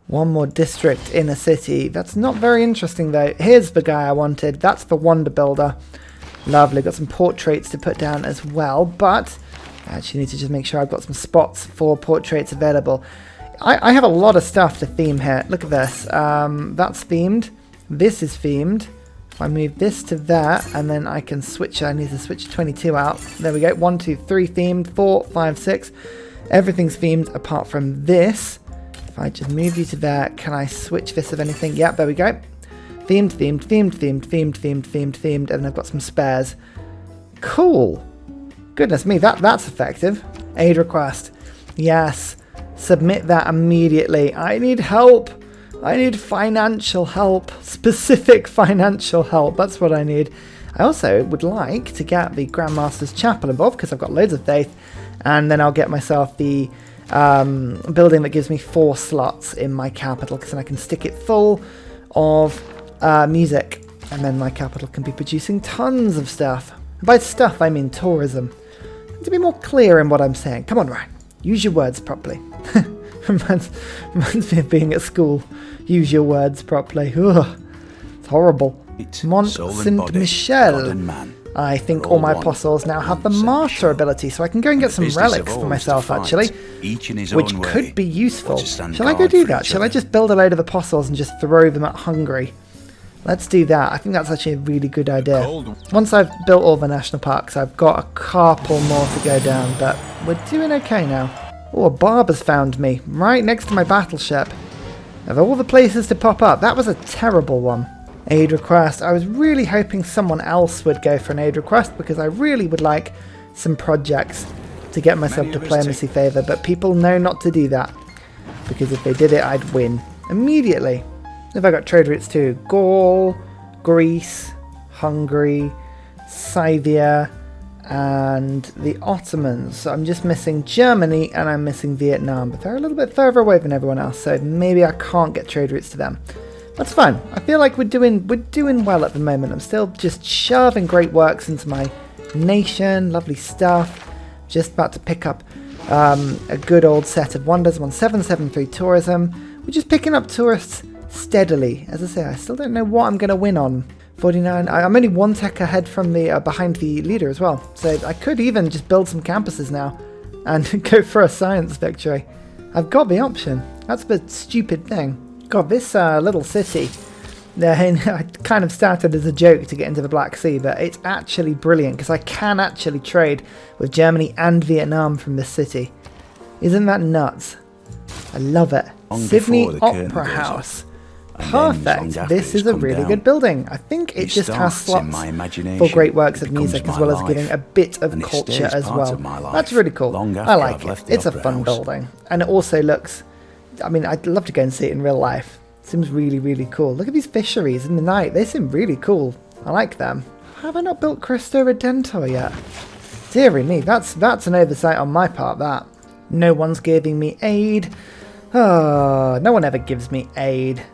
One more district in a city. That's not very interesting though. Here's the guy I wanted. That's the Wonder Builder. Lovely. Got some portraits to put down as well, but I actually need to just make sure I've got some spots for portraits available. I have a lot of stuff to theme here. Look at this. That's themed. This is themed. If I move this to that, and then I can switch. I need to switch 22 out. There we go. 1, 2, 3 themed. 4, 5, 6. Everything's themed apart from this. If I just move you to there, can I switch this of anything? Yep, there we go. Themed, themed, themed, themed, themed, themed, themed, themed, and I've got some spares. Cool. Goodness me, that's effective. Aid request. Yes. Submit that immediately. I need help. I need financial help. Specific financial help. That's what I need. I also would like to get the Grandmaster's Chapel involved because I've got loads of faith. And then I'll get myself the building that gives me 4 slots in my capital because then I can stick it full of music. And then my capital can be producing tons of stuff. And by stuff, I mean tourism. To be more clear in what I'm saying. Come on, Ryan. Use your words properly. reminds me of being at school. Use your words properly. Ugh, it's horrible. Mont Saint Michel. I think all my apostles now have the martyr ability, so I can go and get some relics for myself, actually, which could be useful. Shall I go do that? Shall I just build a load of apostles and just throw them at Hungary? Let's do that. I think that's actually a really good idea. Once I've built all the national parks, I've got a couple more to go down, but we're doing okay now. Oh, a barber's found me, right next to my battleship. Of all the places to pop up, that was a terrible one. Aid request. I was really hoping someone else would go for an aid request because I really would like some projects to get myself diplomacy favour, but people know not to do that because if they did it, I'd win immediately. If I got trade routes too, Gaul, Greece, Hungary, Scythia, and the Ottomans. So I'm just missing Germany and I'm missing Vietnam, but they're a little bit further away than everyone else, so maybe I can't get trade routes to them. That's fine. I feel like we're doing well at the moment. I'm still just shoving great works into my nation. Lovely stuff. Just about to pick up a good old set of wonders. 1773 tourism. We're just picking up tourists steadily. As I say, I still don't know what I'm going to win on. 49. I'm only 1 tech ahead from the behind the leader as well. So I could even just build some campuses now and go for a science victory. I've got the option. That's the stupid thing. God, this little city, I kind of started as a joke to get into the Black Sea, but it's actually brilliant because I can actually trade with Germany and Vietnam from this city. Isn't that nuts? I love it. Sydney Opera House. Perfect. This is a really good building. I think it just has slots for great works of music as well as giving a bit of culture as well. That's really cool. I like it. It's a fun building. And it also looks... I mean, I'd love to go and see it in real life. Seems really, really cool. Look at these fisheries in the night. They seem really cool. I like them. Have I not built Cristo Redentor yet? Deary me, that's an oversight on my part, that. No one's giving me aid. Oh, no one ever gives me aid.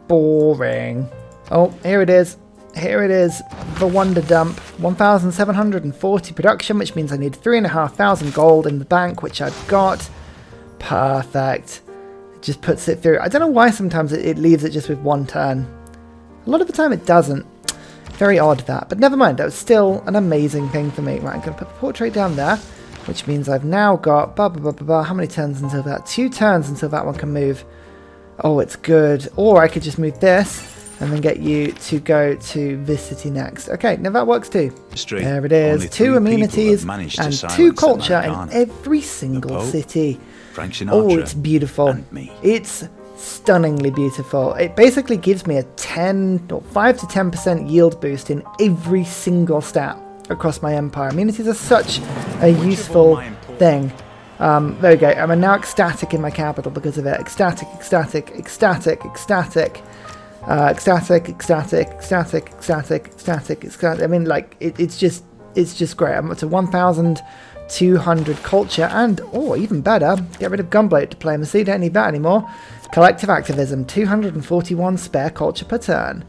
Boring. Oh, here it is. Here it is. The Wonder Dump. 1,740 production, which means I need 3,500 gold in the bank, which I've got. Perfect. Just puts it through. I don't know why sometimes it leaves it just with 1 turn. A lot of the time it doesn't. Very odd that. But never mind, that was still an amazing thing for me. Right, I'm going to put the portrait down there, which means I've now got... How many turns until that? 2 turns until that one can move. Oh, it's good. Or I could just move this and then get you to go to this city next. Okay, now that works too. There it is. 2 amenities and 2 culture in every single city. Oh, it's beautiful. It's stunningly beautiful. It basically gives me a 5 to 10% yield boost in every single stat across my empire. Amenities are such a useful thing. There we go. I'm now ecstatic in my capital because of it. Ecstatic. I mean, like, it's just great. I'm up to 1,200 culture and, even better, get rid of gunboat diplomacy. Don't need that anymore. Collective activism, 241 spare culture per turn.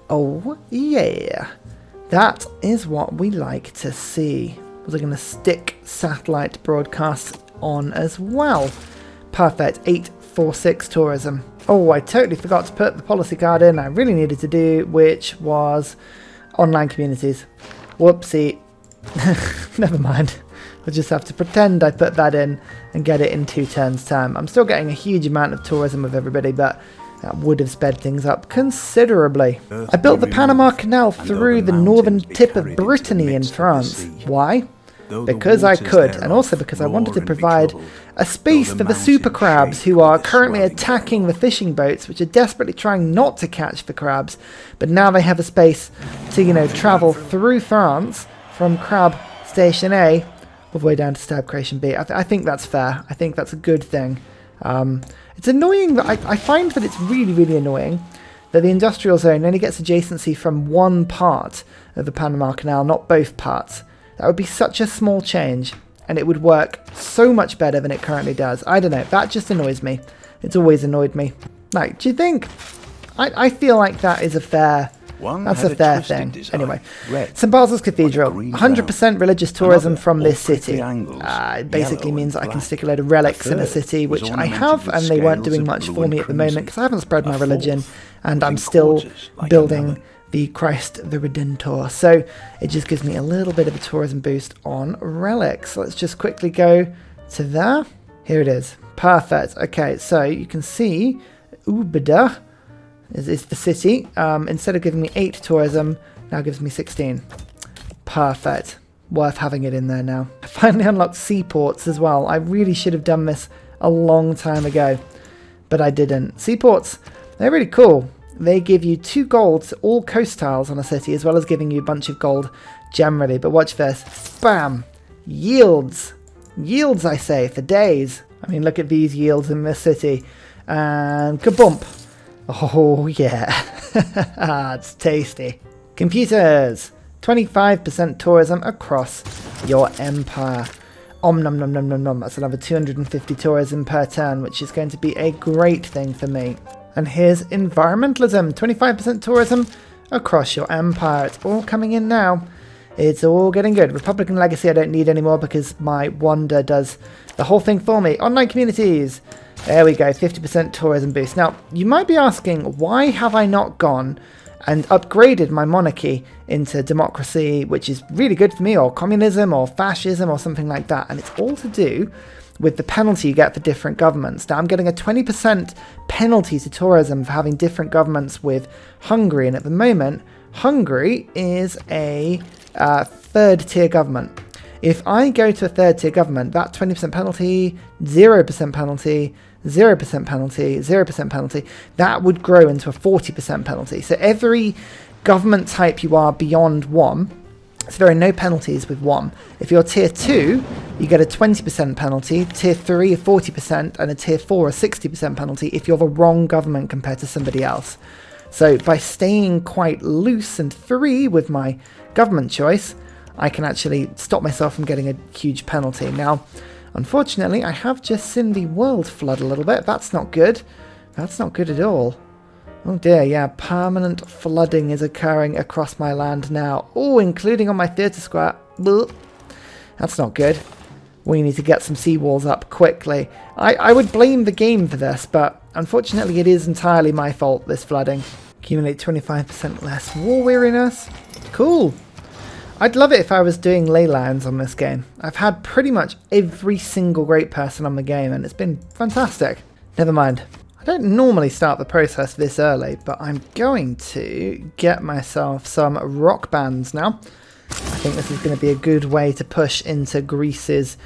Oh, yeah. That is what we like to see. Was I going to stick satellite broadcasts on as well? Perfect. 8 646 tourism. Oh, I totally forgot to put the policy card in I really needed to do, which was online communities. Whoopsie. Never mind. I'll just have to pretend I put that in and get it in 2 turns time. I'm still getting a huge amount of tourism with everybody, but that would have sped things up considerably. I built the Panama Canal through the northern tip of Brittany in France. Why? Because I could, and also because I wanted to provide a space for the super crabs who are currently attacking the fishing boats, which are desperately trying not to catch the crabs, but now they have a space to, travel through France from crab station A all the way down to stab creation B. I think that's fair. I think that's a good thing. It's annoying that I find that it's really, really annoying that the industrial zone only gets adjacency from one part of the Panama Canal, not both parts. That would be such a small change, and it would work so much better than it currently does. I don't know, that just annoys me. It's always annoyed me. Like, do you think? I feel like that is a fair... That's a fair thing. Anyway, St. Basil's Cathedral, 100% religious tourism from this city. It basically means that I can stick a load of relics in a city, which I have, and they weren't doing much for me at the moment because I haven't spread my religion, and I'm still building the Christ the Redentor. So it just gives me a little bit of a tourism boost on relics. Let's just quickly go to there. Here it is. Perfect. Okay, so you can see Ubeda is the city. Instead of giving me 8 tourism, now gives me 16. Perfect. Worth having it in there now. I finally unlocked seaports as well. I really should have done this a long time ago, but I didn't. Seaports, they're really cool. They give you 2 gold to all coast tiles on a city, as well as giving you a bunch of gold generally. But watch this. Bam! Yields. Yields, I say, for days. I mean, look at these yields in this city. And kabump. Oh, yeah. It's tasty. Computers. 25% tourism across your empire. Nom nom nom nom nom. That's another 250 tourism per turn, which is going to be a great thing for me. And here's environmentalism. 25% tourism across your empire. It's all coming in now. It's all getting good. Republican legacy I don't need anymore because my wonder does the whole thing for me. Online communities. There we go, 50% tourism boost. Now, you might be asking, why have I not gone and upgraded my monarchy into democracy, which is really good for me, or communism, or fascism, or something like that? And it's all to do with the penalty you get for different governments. Now, I'm getting a 20% penalty to tourism for having different governments with Hungary, and at the moment, Hungary is a 3rd tier government. If I go to a 3rd tier government, that 20% penalty, 0% penalty, 0% penalty, 0% penalty, that would grow into a 40% penalty. So every government type you are beyond 1, so there are no penalties with 1. If you're tier 2, you get a 20% penalty, tier 3 a 40%, and a tier 4 a 60% penalty if you're the wrong government compared to somebody else. So by staying quite loose and free with my government choice, I can actually stop myself from getting a huge penalty. Now, unfortunately, I have just seen the world flood a little bit. That's not good. That's not good at all. Oh dear, yeah, permanent flooding is occurring across my land now. Oh, including on my theatre square. Blech. That's not good. We need to get some seawalls up quickly. I would blame the game for this, but unfortunately it is entirely my fault, this flooding. Accumulate 25% less war weariness. Cool. I'd love it if I was doing leylands on this game. I've had pretty much every single great person on the game, and it's been fantastic. Never mind. I don't normally start the process this early, but I'm going to get myself some rock bands now. I think this is going to be a good way to push into Greece's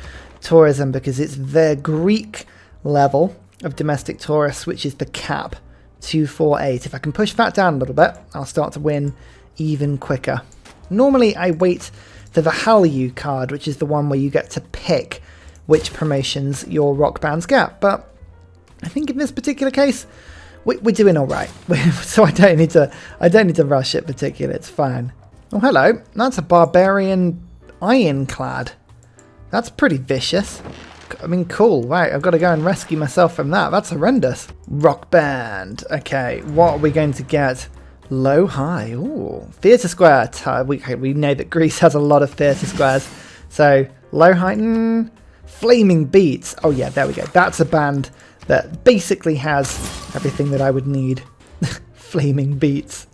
tourism, because it's their Greek level of domestic tourists, which is the cap, 248. If I can push that down a little bit, I'll start to win even quicker. Normally I wait for the Hallyu card, which is the one where you get to pick which promotions your rock bands get, but I think in this particular case we're doing all right. So I don't need to rush it particularly. It's fine. Oh, hello. That's a barbarian ironclad. That's pretty vicious. I mean, cool. Right, I've got to go and rescue myself from that. That's horrendous. Rock band. Okay, what are we going to get? Low, high. Ooh, theatre square. We know that Greece has a lot of theatre squares. So, low, high. Flaming beats. Oh, yeah, there we go. That's a band that basically has everything that I would need. Flaming beats.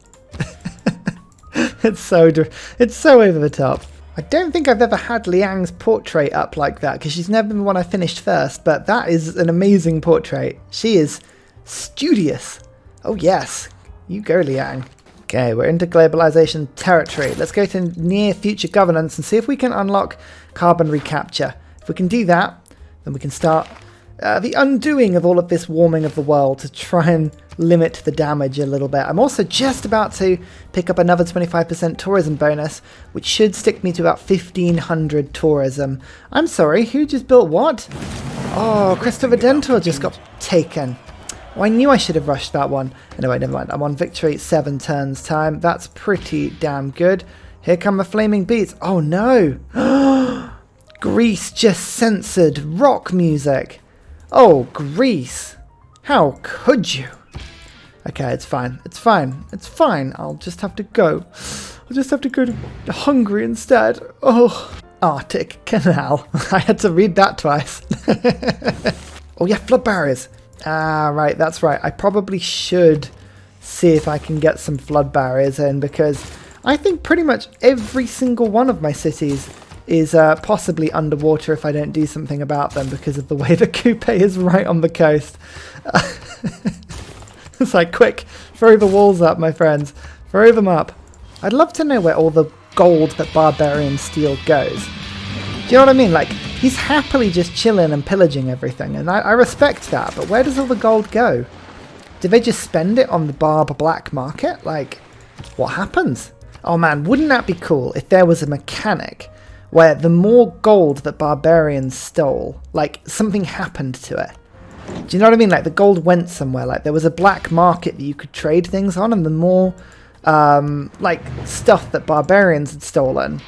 It's so over the top. I don't think I've ever had Liang's portrait up like that, because she's never been one I finished first, but that is an amazing portrait. She is studious. Oh yes, you go Liang. Okay, we're into globalization territory. Let's go to near future governance and see if we can unlock carbon recapture. If we can do that, then we can start the undoing of all of this warming of the world to try and limit the damage a little bit. I'm also just about to pick up another 25% tourism bonus, which should stick me to about 1,500 tourism. I'm sorry, who just built what? Oh, Christopher Dentor just got taken. Oh, I knew I should have rushed that one. Anyway, never mind. I'm on victory 7 turns time. That's pretty damn good. Here come the flaming beats. Oh no! Greece just censored rock music. Oh, Greece. How could you? Okay, it's fine. It's fine. It's fine. I'll just have to go. I'll just have to go to Hungary instead. Oh, Arctic Canal. I had to read that twice. Oh yeah, flood barriers. Ah, right, that's right. I probably should see if I can get some flood barriers in, because I think pretty much every single one of my cities is possibly underwater if I don't do something about them, because of the way the Kupe is right on the coast. It's like, quick, throw the walls up, my friends. Throw them up. I'd love to know where all the gold that barbarian steal goes. Do you know what I mean? Like, he's happily just chilling and pillaging everything, and I respect that, but where does all the gold go? Do they just spend it on the barb black market? Like, what happens? Oh man, wouldn't that be cool if there was a mechanic where the more gold that barbarians stole, like, something happened to it? Do you know what I mean? Like, the gold went somewhere, like there was a black market that you could trade things on, and the more like stuff that barbarians had stolen,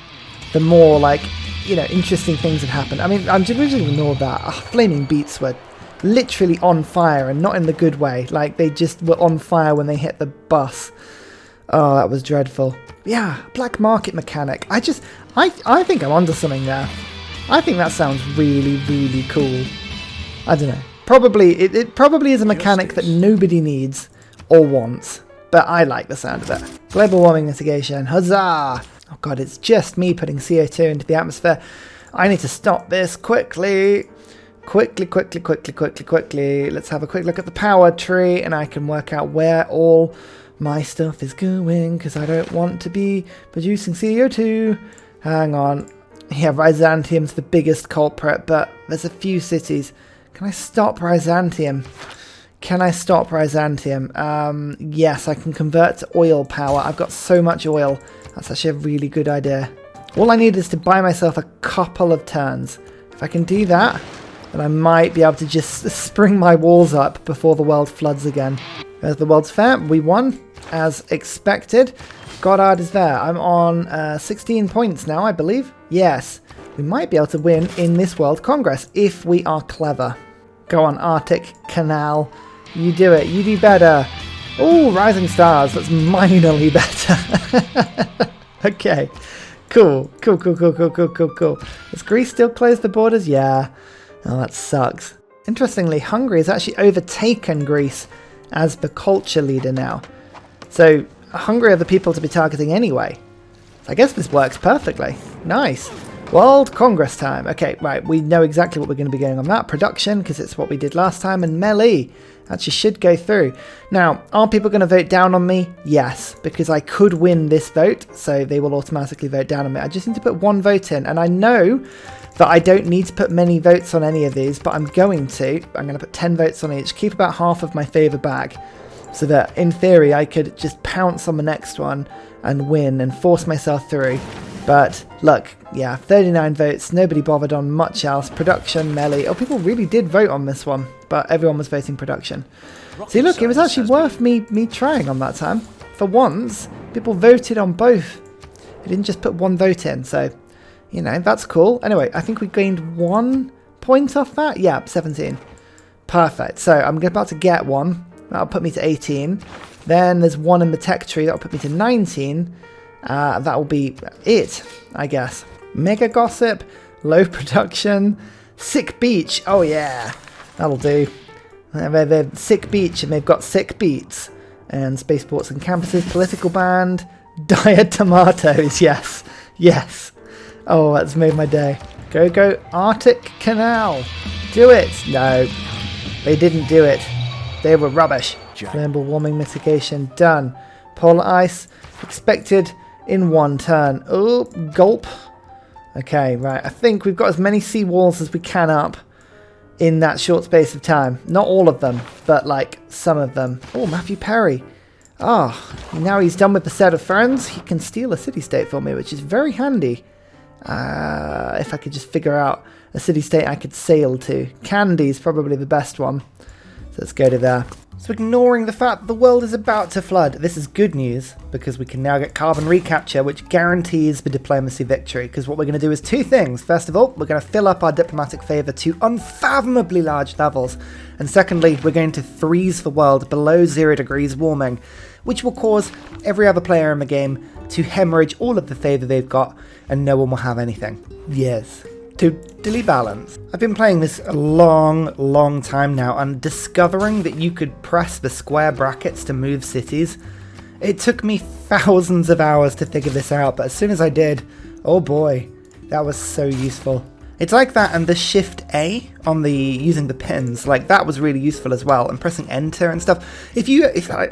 the more, like, you know, interesting things had happened. I mean, I'm just going to ignore that. Oh, flaming beats were literally on fire, and not in the good way. Like, they just were on fire when they hit the bus. Oh, that was dreadful. Yeah, black market mechanic. I think I'm onto something there. I think that sounds really, really cool. I don't know. Probably, it probably is a mechanic that nobody needs or wants, but I like the sound of it. Global warming mitigation. Huzzah! Oh god, it's just me putting CO2 into the atmosphere. I need to stop this quickly. Quickly. Let's have a quick look at the power tree, and I can work out where all my stuff is going, because I don't want to be producing CO2. Hang on. Yeah, Byzantium's the biggest culprit, but there's a few cities. Can I stop Byzantium? Yes, I can convert to oil power. I've got so much oil. That's actually a really good idea. All I need is to buy myself a couple of turns. If I can do that, then I might be able to just spring my walls up before the world floods again. There's the World's Fair. We won, as expected. Goddard is there. I'm on 16 points now, I believe. Yes, we might be able to win in this World Congress if we are clever. Go on, Arctic Canal. You do it. You do better. Oh, Rising Stars. That's minorly better. Okay. Cool. Has Greece still closed the borders? Yeah. Oh, that sucks. Interestingly, Hungary has actually overtaken Greece as the culture leader now. So, Hungary are the people to be targeting anyway. I guess this works perfectly. Nice. World Congress time. Okay, right, we know exactly what we're going to be going on that. Production, because it's what we did last time, and melee. Actually should go through. Now, are people going to vote down on me? Yes, because I could win this vote, so they will automatically vote down on me. I just need to put one vote in, and I know that I don't need to put many votes on any of these, but I'm going to. I'm going to put 10 votes on each, keep about half of my favour back, so that, in theory, I could just pounce on the next one and win and force myself through. But, look, yeah, 39 votes, nobody bothered on much else. Production, melee. Oh, people really did vote on this one, but everyone was voting production. See, look, it was actually worth me trying on that time. For once, people voted on both. They didn't just put one vote in, so, you know, that's cool. Anyway, I think we gained 1 point off that. Yeah, 17. Perfect. So, I'm about to get one. That'll put me to 18. Then there's one in the tech tree. That'll put me to 19. That will be it, I guess. Mega gossip, low production, sick beach. Oh yeah, that'll do. They're sick beach and they've got sick beats. And spaceports and campuses, political band, dire tomatoes, yes, yes. Oh, that's made my day. Go Arctic Canal. Do it. No, they didn't do it. They were rubbish. Global warming mitigation done. Polar ice expected in 1 turn. Oh, gulp. Okay, right. I think we've got as many seawalls as we can up in that short space of time. Not all of them, but like some of them. Oh, Matthew Perry. Ah, now he's done with the set of friends, he can steal a city-state for me, which is very handy. If I could just figure out a city-state I could sail to. Candy's probably the best one. So let's go to there. So ignoring the fact that the world is about to flood, this is good news, because we can now get carbon recapture, which guarantees the diplomacy victory, because what we're going to do is 2 things. First of all, we're going to fill up our diplomatic favour to unfathomably large levels, and secondly, we're going to freeze the world below 0 degrees warming, which will cause every other player in the game to hemorrhage all of the favour they've got, and no one will have anything. Yes. Totally balance. I've been playing this a long time now, and discovering that you could press the square brackets to move cities, it took me thousands of hours to figure this out, but as soon as I did, oh boy, that was so useful. It's like that and the Shift A on the using the pins, like that was really useful as well, and pressing enter and stuff.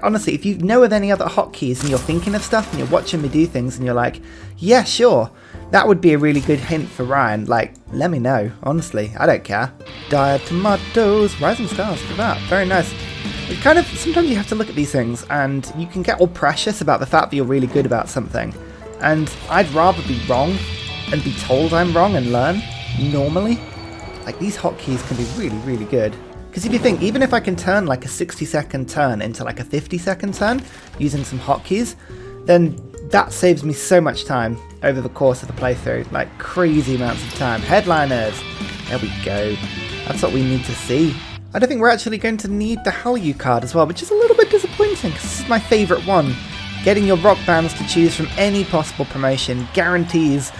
Honestly, if you know of any other hotkeys and you're thinking of stuff and you're watching me do things and you're like, yeah, sure, that would be a really good hint for Ryan, like, let me know, honestly, I don't care. Dire tomatoes, rising stars for that, very nice. It kind of, sometimes you have to look at these things and you can get all precious about the fact that you're really good about something. And I'd rather be wrong and be told I'm wrong and learn, normally. Like, these hotkeys can be really good. Because if you think, even if I can turn like a 60-second turn into like a 50-second turn using some hotkeys, then that saves me so much time over the course of the playthrough, like crazy amounts of time. Headliners, there we go. That's what we need to see. I don't think we're actually going to need the Hallyu card as well, which is a little bit disappointing because this is my favourite one. Getting your rock bands to choose from any possible promotion guarantees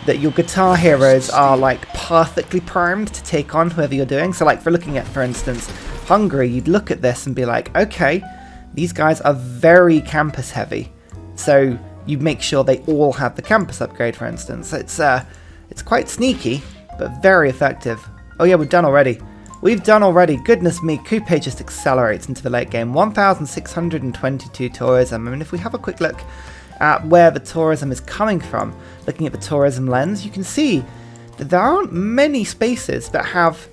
that your guitar heroes are like perfectly primed to take on whoever you're doing. So like for looking at, for instance, Hungary, you'd look at this and be like, okay, these guys are very campus heavy. So you make sure they all have the campus upgrade, for instance. It's quite sneaky, but very effective. Oh yeah, we're done already. We've done already. Goodness me, Kupe just accelerates into the late game. 1,622 tourism. I mean, if we have a quick look at where the tourism is coming from, looking at the tourism lens, you can see that there aren't many spaces that have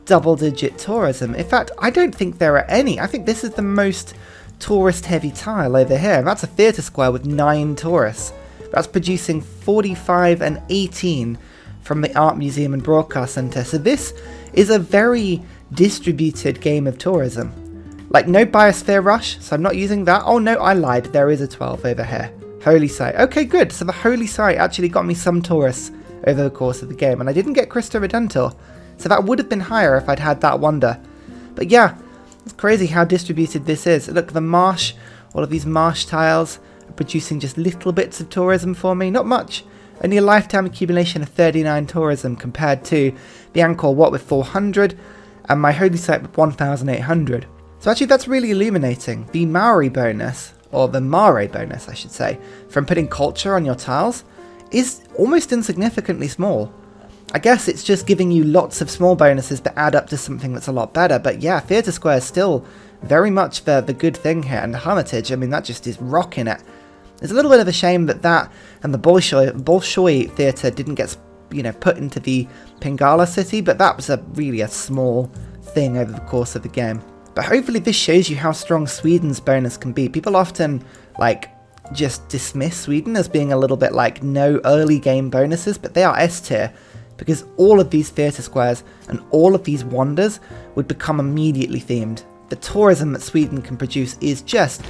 double-digit tourism. In fact, I don't think there are any. I think this is the most tourist-heavy tile over here. That's a theatre square with 9 tourists. That's producing 45 and 18 from the Art Museum and Broadcast Centre. So this is a very distributed game of tourism. Like, no Biosphere Rush, so I'm not using that. Oh no, I lied. There is a 12 over here. Holy Site. Okay, good. So the Holy Site actually got me some tourists over the course of the game. And I didn't get Cristo Redentor, so that would have been higher if I'd had that wonder. But yeah, it's crazy how distributed this is. Look, the marsh, all of these marsh tiles are producing just little bits of tourism for me. Not much. Only a lifetime accumulation of 39 tourism compared to the Angkor Wat with 400 and my Holy Site with 1,800. So actually that's really illuminating. The Maori bonus, or the Mare bonus I should say, from putting culture on your tiles is almost insignificantly small. I guess it's just giving you lots of small bonuses that add up to something that's a lot better, but yeah, Theatre Square is still very much the good thing here, and the Hermitage, I mean, that just is rocking it. It's a little bit of a shame that and the Bolshoi Theatre didn't get, put into the Pingala city, but that was really a small thing over the course of the game. But hopefully this shows you how strong Sweden's bonus can be. People often, just dismiss Sweden as being a little bit like no early game bonuses, but they are S tier, because all of these theatre squares and all of these wonders would become immediately themed. The tourism that Sweden can produce is just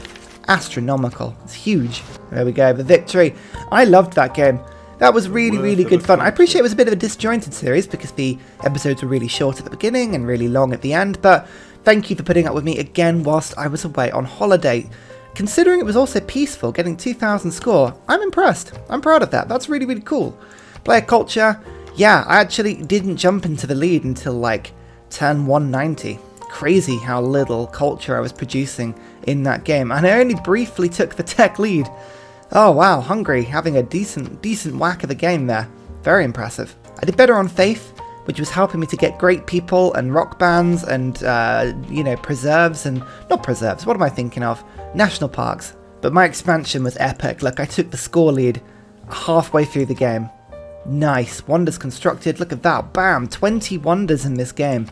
astronomical. It's huge. There we go, the victory. I loved that game. That was really good fun. I appreciate it was a bit of a disjointed series because the episodes were really short at the beginning and really long at the end, but thank you for putting up with me again whilst I was away on holiday. Considering it was also peaceful, getting 2,000 score, I'm impressed. I'm proud of that. That's really cool. Player culture, yeah, I actually didn't jump into the lead until turn 190. crazy how little culture I was producing in that game. And I only briefly took the tech lead. Oh wow, Hungary having a decent whack of the game there. Very impressive. I did better on Faith, which was helping me to get great people and rock bands and, preserves and... Not preserves, what am I thinking of? National parks. But my expansion was epic. Look, I took the score lead halfway through the game. Nice. Wonders constructed. Look at that. Bam. 20 wonders in this game.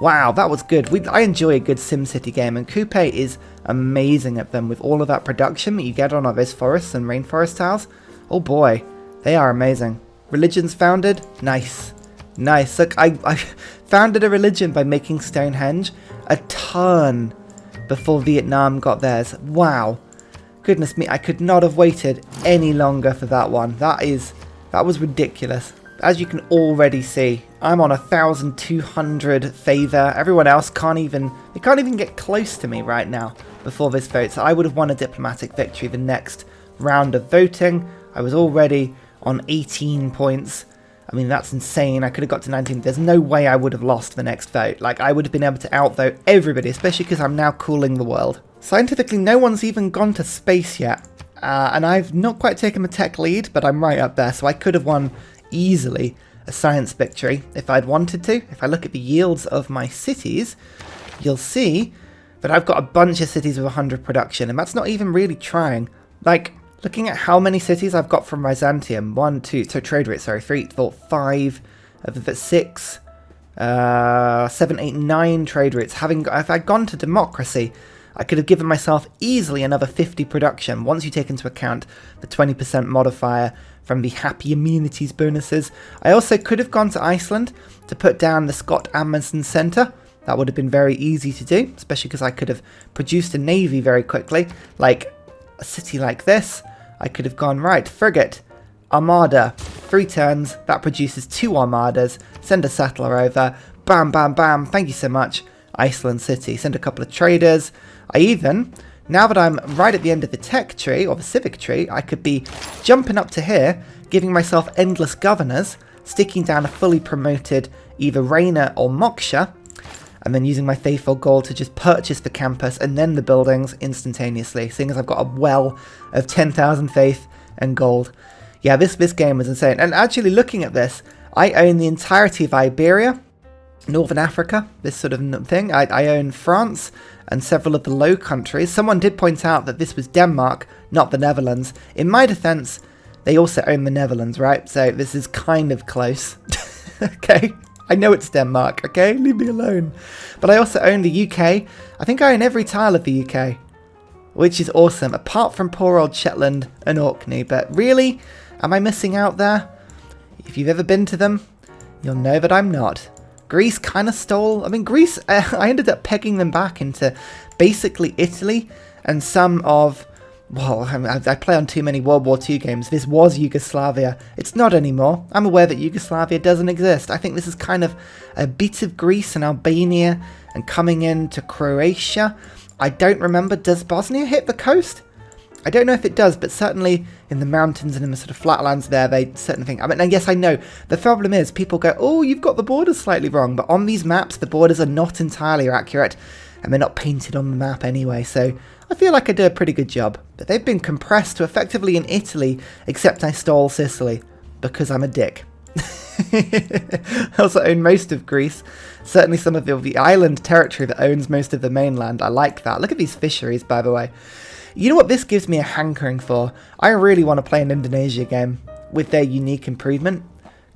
Wow, that was good. I enjoy a good SimCity game, and Kupe is amazing at them with all of that production that you get on those forests and rainforest tiles. Oh boy, they are amazing. Religions founded? Nice. Nice. Look, I founded a religion by making Stonehenge a ton before Vietnam got theirs. Wow. Goodness me, I could not have waited any longer for that one. That was ridiculous. As you can already see, I'm on 1,200 favour. Everyone else can't even get close to me right now before this vote. So I would have won a diplomatic victory the next round of voting. I was already on 18 points. I mean, that's insane. I could have got to 19. There's no way I would have lost the next vote. Like, I would have been able to outvote everybody, especially because I'm now cooling the world. Scientifically, no one's even gone to space yet. And I've not quite taken the tech lead, but I'm right up there. So I could have won easily a science victory if I'd wanted to. If I look at the yields of my cities, you'll see that I've got a bunch of cities with 100 production. And that's not even really trying. Like... Looking at how many cities I've got from Byzantium, 1, 2, so trade rate, sorry, 3, 4, 5, 6, 7, 8, 9 trade rates. If I'd gone to democracy, I could have given myself easily another 50 production, once you take into account the 20% modifier from the happy amenities bonuses. I also could have gone to Iceland to put down the Scott Amundsen Centre. That would have been very easy to do, especially because I could have produced a navy very quickly, like a city like this. I could have gone, right, frigate, armada, 3 turns, that produces 2 armadas, send a settler over, bam, bam, bam, thank you so much, Iceland City, send a couple of traders. I even, now that I'm right at the end of the tech tree, or the civic tree, I could be jumping up to here, giving myself endless governors, sticking down a fully promoted either Rainer or Moksha, and then using my faithful gold to just purchase the campus and then the buildings instantaneously, seeing as I've got a well of 10,000 faith and gold. Yeah, this game was insane. And actually looking at this, I own the entirety of Iberia, Northern Africa, this sort of thing. I own France and several of the Low Countries. Someone did point out that this was Denmark, not the Netherlands. In my defense, they also own the Netherlands, right? So this is kind of close. Okay. I know it's Denmark, okay? Leave me alone. But I also own the UK. I think I own every tile of the UK, which is awesome, apart from poor old Shetland and Orkney. But really, am I missing out there? If you've ever been to them, you'll know that I'm not. Greece kind of stole... I mean, Greece, I ended up pegging them back into basically Italy and some of... Well, I play on too many World War II games. This was Yugoslavia. It's not anymore. I'm aware that Yugoslavia doesn't exist. I think this is kind of a bit of Greece and Albania and coming into Croatia. I don't remember. Does Bosnia hit the coast? I don't know if it does, but certainly in the mountains and in the sort of flatlands there, they certainly think... I mean, and yes, I know. The problem is people go, oh, you've got the borders slightly wrong. But on these maps, the borders are not entirely accurate. And they're not painted on the map anyway, so... I feel like I did a pretty good job, but they've been compressed to effectively in Italy, except I stole Sicily, because I'm a dick. I also own most of Greece, certainly some of the island territory that owns most of the mainland. I like that. Look at these fisheries, by the way. You know what this gives me a hankering for? I really want to play an Indonesia game with their unique improvement.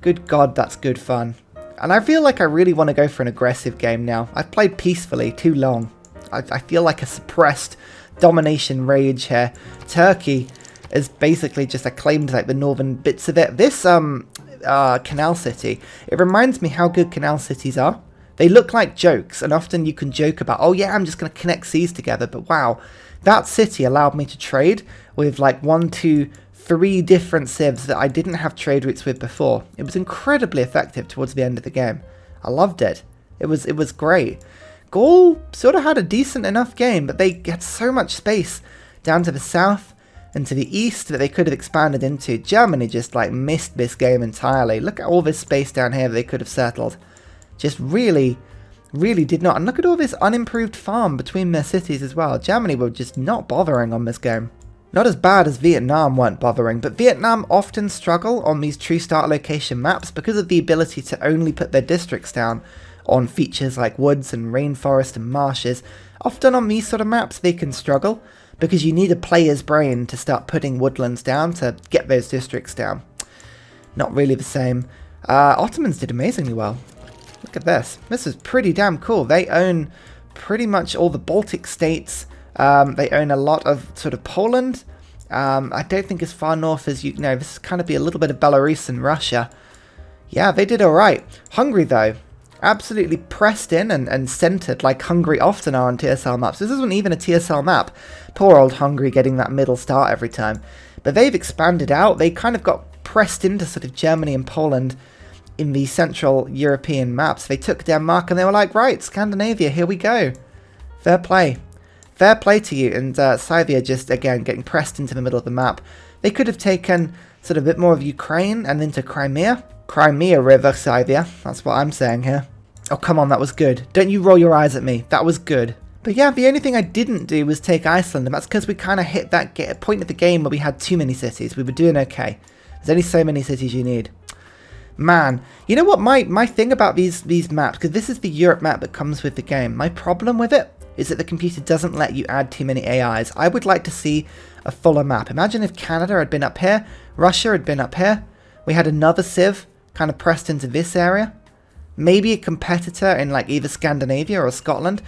Good God, that's good fun. And I feel like I really want to go for an aggressive game now. I've played peacefully too long. I feel like a suppressed domination rage here. Turkey is basically just claimed like the northern bits of it. This canal city, it reminds me how good canal cities are. They look like jokes, and often you can joke about, oh yeah, I'm just going to connect seas together, but wow, that city allowed me to trade with like 1, 2, 3 different civs that I didn't have trade routes with before. It was incredibly effective towards the end of the game. I loved it. It was great. Gaul sort of had a decent enough game, but they had so much space down to the south and to the east that they could have expanded into. Germany just like missed this game entirely. Look at all this space down here that they could have settled. Just really Really did not. And look at all this unimproved farm between their cities as well. Germany were just not bothering on this game. Not as bad as Vietnam weren't bothering, but Vietnam often struggle on these true start location maps because of the ability to only put their districts down on features like woods and rainforest and marshes. Often on these sort of maps they can struggle because you need a player's brain to start putting woodlands down to get those districts down. Not really the same. Ottomans did amazingly well. Look at this. This is pretty damn cool. They own pretty much all the Baltic states. They own a lot of sort of Poland. I don't think as far north as you know. This is kind of be a little bit of Belarus and Russia. Yeah, they did all right. Hungary, though, absolutely pressed in and centered like Hungary often are on TSL maps. This isn't even a TSL map. Poor old Hungary getting that middle start every time. But they've expanded out. They kind of got pressed into sort of Germany and Poland in the Central European maps. They took Denmark and they were like, right, Scandinavia, here we go. Fair play. Fair play to you. And Scythia just, again, getting pressed into the middle of the map. They could have taken sort of a bit more of Ukraine and into Crimea. Crimea River, Scythia. That's what I'm saying here. Oh, come on, that was good. Don't you roll your eyes at me. That was good. But yeah, the only thing I didn't do was take Iceland, and that's because we kind of hit that point of the game where we had too many cities. We were doing okay. There's only so many cities you need. Man, you know what my thing about these maps, because this is the Europe map that comes with the game, my problem with it is that the computer doesn't let you add too many AIs. I would like to see a fuller map. Imagine if Canada had been up here, Russia had been up here, we had another civ kind of pressed into this area, maybe a competitor in like either Scandinavia or Scotland.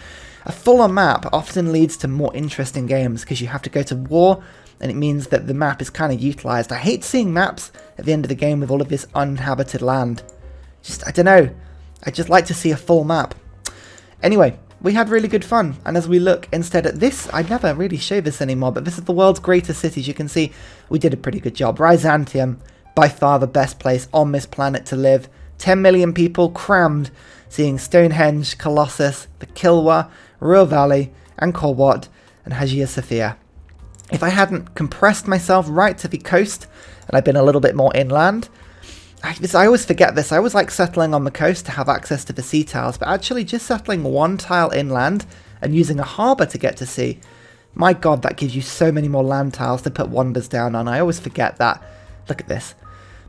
A fuller map often leads to more interesting games because you have to go to war, and it means that the map is kind of utilised. I hate seeing maps at the end of the game with all of this uninhabited land. Just, I don't know. I just like to see a full map. Anyway, we had really good fun, and as we look instead at this, I never really show this anymore, but this is the world's greatest cities. You can see we did a pretty good job. Byzantium, by far the best place on this planet to live. 10 million people crammed, seeing Stonehenge, Colossus, the Kilwa, Ruhr Valley, Angkor Wat, and Hagia Sophia. If I hadn't compressed myself right to the coast, and I'd been a little bit more inland, I always forget this, I always like settling on the coast to have access to the sea tiles, but actually just settling one tile inland and using a harbour to get to sea, my god, that gives you so many more land tiles to put wonders down on. I always forget that. Look at this.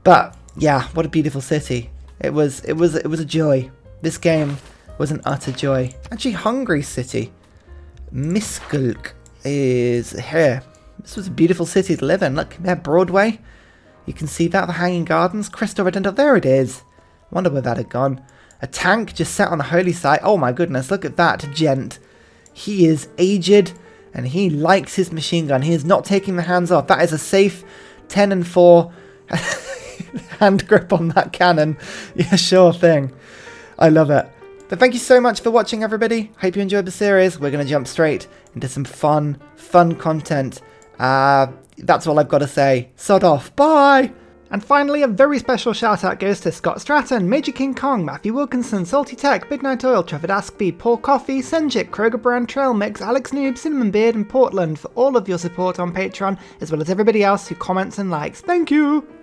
But yeah, what a beautiful city. It was a joy. This game was an utter joy. Actually, Hungary city, Miskolc, is here. This was a beautiful city to live in. Look, there, Broadway. You can see that, the Hanging Gardens. Cristo Redentor, there it is. Wonder where that had gone. A tank just sat on a holy site. Oh my goodness, look at that gent. He is aged and he likes his machine gun. He is not taking the hands off. That is a safe 10-4 hand grip on that cannon. Yeah, sure thing. I love it. But thank you so much for watching, everybody. Hope you enjoyed the series. We're going to jump straight into some fun content. That's all I've got to say. Sod off. Bye! And finally, a very special shout out goes to Scott Stratton, Major King Kong, Matthew Wilkinson, Salty Tech, Midnight Oil, Trevor Askby, Paul Coffey, Senjik, Kroger Brand, Trail Mix, Alex Noob, Cinnamon Beard, and Portland for all of your support on Patreon, as well as everybody else who comments and likes. Thank you!